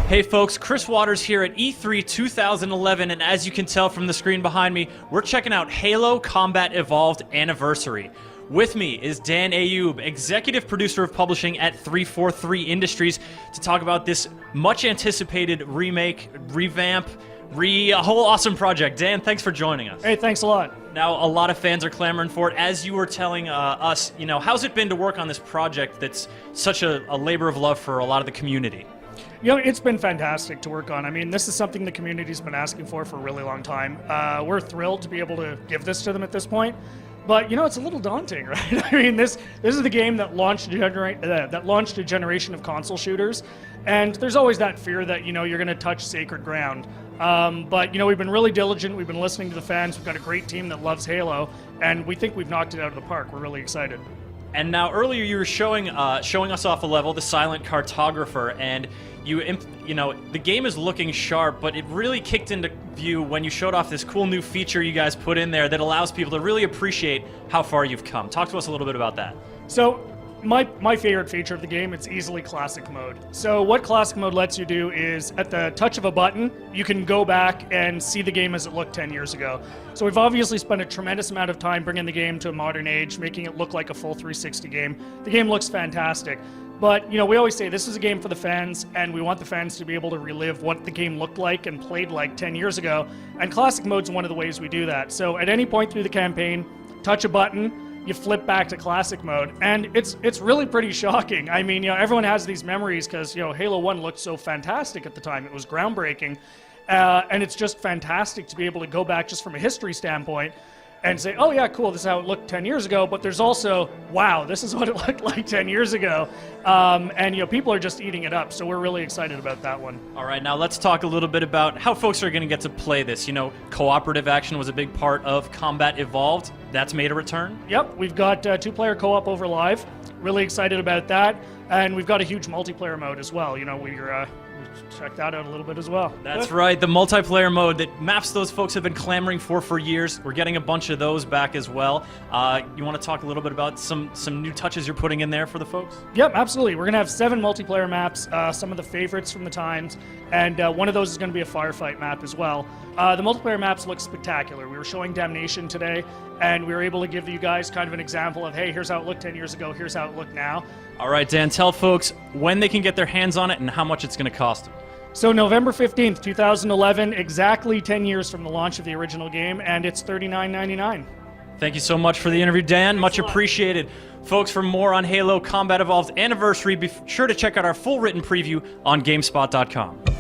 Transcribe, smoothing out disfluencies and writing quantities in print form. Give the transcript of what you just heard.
Hey folks, Chris Waters here at E3 2011, and as you can tell from the screen behind me, we're checking out Halo Combat Evolved Anniversary. With me is Dan Ayoub, executive producer of publishing at 343 Industries, to talk about this much anticipated remake, revamp, a whole awesome project. Dan, thanks for joining us. Hey, thanks a lot. Now, a lot of fans are clamoring for it. As you were telling us, how's it been to work on this project that's such a labor of love for a lot of the community? It's been fantastic to work on. I mean, this is something the community's been asking for a really long time. We're thrilled to be able to give this to them at this point. But, it's a little daunting, right? I mean, this is the game that launched a generation of console shooters. And there's always that fear that, you're going to touch sacred ground. But, we've been really diligent. We've been listening to the fans. We've got a great team that loves Halo. And we think we've knocked it out of the park. We're really excited. And now earlier you were showing us off a level, the Silent Cartographer, and the game is looking sharp, but it really kicked into view when you showed off this cool new feature you guys put in there that allows people to really appreciate how far you've come. Talk to us a little bit about that. So, my favorite feature of the game, it's easily classic mode. So what classic mode lets you do is, at the touch of a button, you can go back and see the game as it looked 10 years ago. So we've obviously spent a tremendous amount of time bringing the game to a modern age, making it look like a full 360 game. The game looks fantastic. But, we always say this is a game for the fans, and we want the fans to be able to relive what the game looked like and played like 10 years ago. And classic mode's one of the ways we do that. So at any point through the campaign, touch a button, you flip back to classic mode, and it's really pretty shocking. I mean, everyone has these memories because, Halo 1 looked so fantastic at the time. It was groundbreaking, and it's just fantastic to be able to go back just from a history standpoint and say, oh yeah, cool, this is how it looked 10 years ago, but there's also, wow, this is what it looked like 10 years ago. And people are just eating it up, so we're really excited about that one. All right, now let's talk a little bit about how folks are going to get to play this. Cooperative action was a big part of Combat Evolved. That's made a return? Yep, we've got two-player co-op over live. Really excited about that. And we've got a huge multiplayer mode as well. We're check that out a little bit as well. That's right, the multiplayer mode that maps those folks have been clamoring for years. We're getting a bunch of those back as well. You want to talk a little bit about some new touches you're putting in there for the folks? Yep, absolutely. We're going to have 7 multiplayer maps, some of the favorites from the times, and one of those is going to be a firefight map as well. The multiplayer maps look spectacular. We were showing Damnation today, and we were able to give you guys kind of an example of, hey, here's how it looked 10 years ago, here's how it looked now. All right, Dan, tell folks when they can get their hands on it and how much it's going to cost them. So November 15th, 2011, exactly 10 years from the launch of the original game, and it's $39.99. Thank you so much for the interview, Dan. Much appreciated. Folks, for more on Halo Combat Evolved Anniversary, be sure to check out our full written preview on GameSpot.com.